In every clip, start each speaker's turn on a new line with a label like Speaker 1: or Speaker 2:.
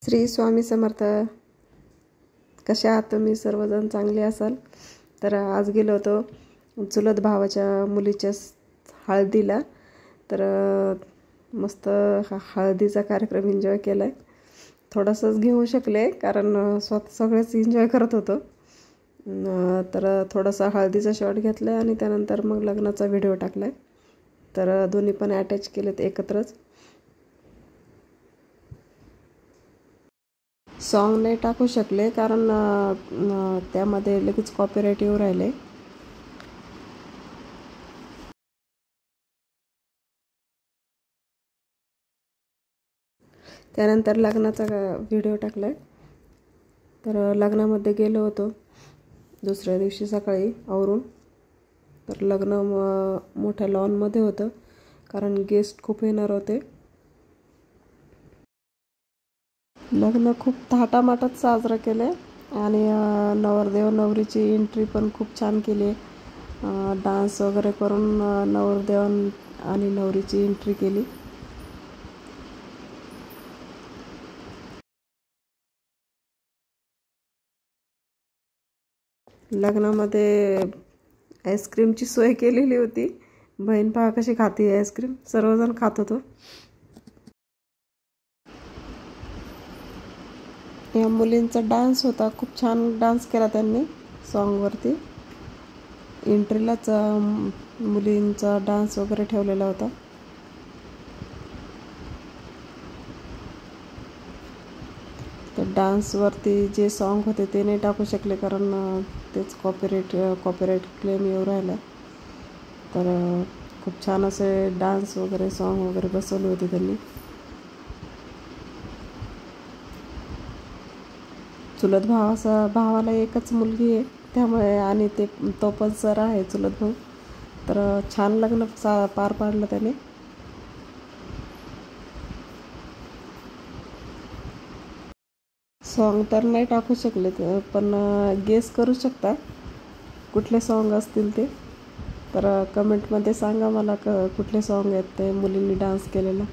Speaker 1: श्री स्वामी समर्थ. कशा आहात तुम्ही सर्वजण? चांगले असाल तर आज गेलो होतो चुलत भावाच्या मुलीच्या हळदीला. तर मस्त हळदीचा कार्यक्रम एन्जॉय केलाय. थोडंसंच घेऊ शकले कारण स्वतः सगळेच एन्जॉय करत होतो. तर थोडासा हळदीचा शॉट घेतला आणि त्यानंतर मग लग्नाचा व्हिडिओ टाकलाय. तर दोन्ही पण अटॅच केलेत एकत्रच. सॉन्ग नाही टाकू शकले कारण त्यामध्ये लगेच कॉपीराइट येऊ राहिले. त्यानंतर लग्नाचा व्हिडिओ टाकलाय. तर लग्नामध्ये गेलो होतो दुसऱ्या दिवशी सकाळी आवरून. तर लग्न मोठ्या लॉनमध्ये होतं कारण गेस्ट खूप येणार होते. लग्न खूप थाटामाटात साजरं केलं आणि नवरदेव नवरीची एंट्री पण खूप छान केली. डान्स वगैरे करून नवरदेव आणि नवरीची एंट्री केली. लग्नामध्ये आईस्क्रीमची सोय केलेली होती. बहीण पहा कशी खाते आईस्क्रीम. सर्वजण खात होतो. या मुलींचा डान्स होता, खूप छान डान्स केला त्यांनी सॉन्गवरती. एंट्रीलाच मुलींचा डान्स वगैरे ठेवलेला होता. तर डान्सवरती जे सॉन्ग होते ते नाही टाकू शकले कारण तेच कॉपीराइट क्लेम येऊ राहिला. तर खूप छान असे डान्स वगैरे सॉन्ग वगैरे बसवले होते त्यांनी. चुलत भावाला एकच मुलगी आहे त्यामुळे, आणि तो पण सर आहे चुलत भाऊ. तर छान लग्न पार पाडलं त्याने. सॉन्ग तर नाही टाकू शकले पण गेस करू शकता कुठले सॉन्ग असतील ते. तर कमेंटमध्ये सांगा मला कुठले सॉन्ग आहेत ते मुलींनी डान्स केलेला.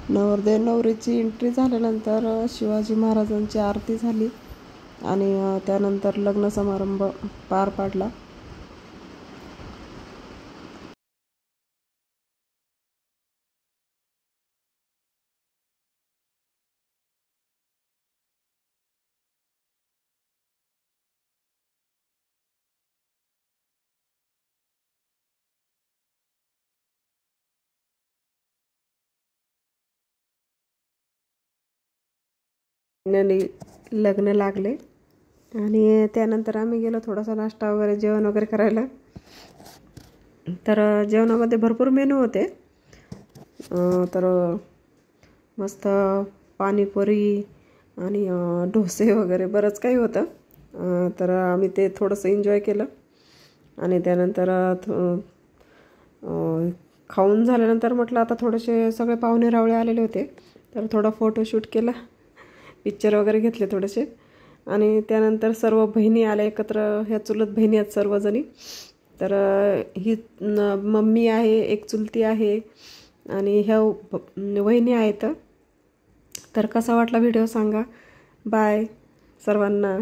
Speaker 1: नवरदेव नवरीची एंट्री झाल्यानंतर शिवाजी महाराजांची आरती झाली आणि त्यानंतर लग्न समारंभ पार पाडला. लग्न लागले आणि त्यानंतर आम्ही गेलो थोडासा नाश्ता वगैरे जेवण वगैरे करायला. तर जेवणामध्ये भरपूर मेनू होते. तर मस्त पाणीपुरी आणि डोसे वगैरे बरंच काही होतं. तर आम्ही ते थोडंसं एन्जॉय केलं आणि त्यानंतर खाऊन झाल्यानंतर म्हटलं आता थोडेसे सगळे पाहुणे रावळे आलेले होते तर थोडा फोटोशूट केला, पिक्चर वगैरे घेतले थोडेसे आणि त्यानंतर सर्व बहिणी आल्या एकत्र. ह्या चुलत बहिणी आहेत सर्वजणी. तर ही मम्मी आहे, एक चुलती आहे आणि ह्या वहिनी आहेत. तर कसा वाटला व्हिडिओ सांगा. बाय सर्वांना.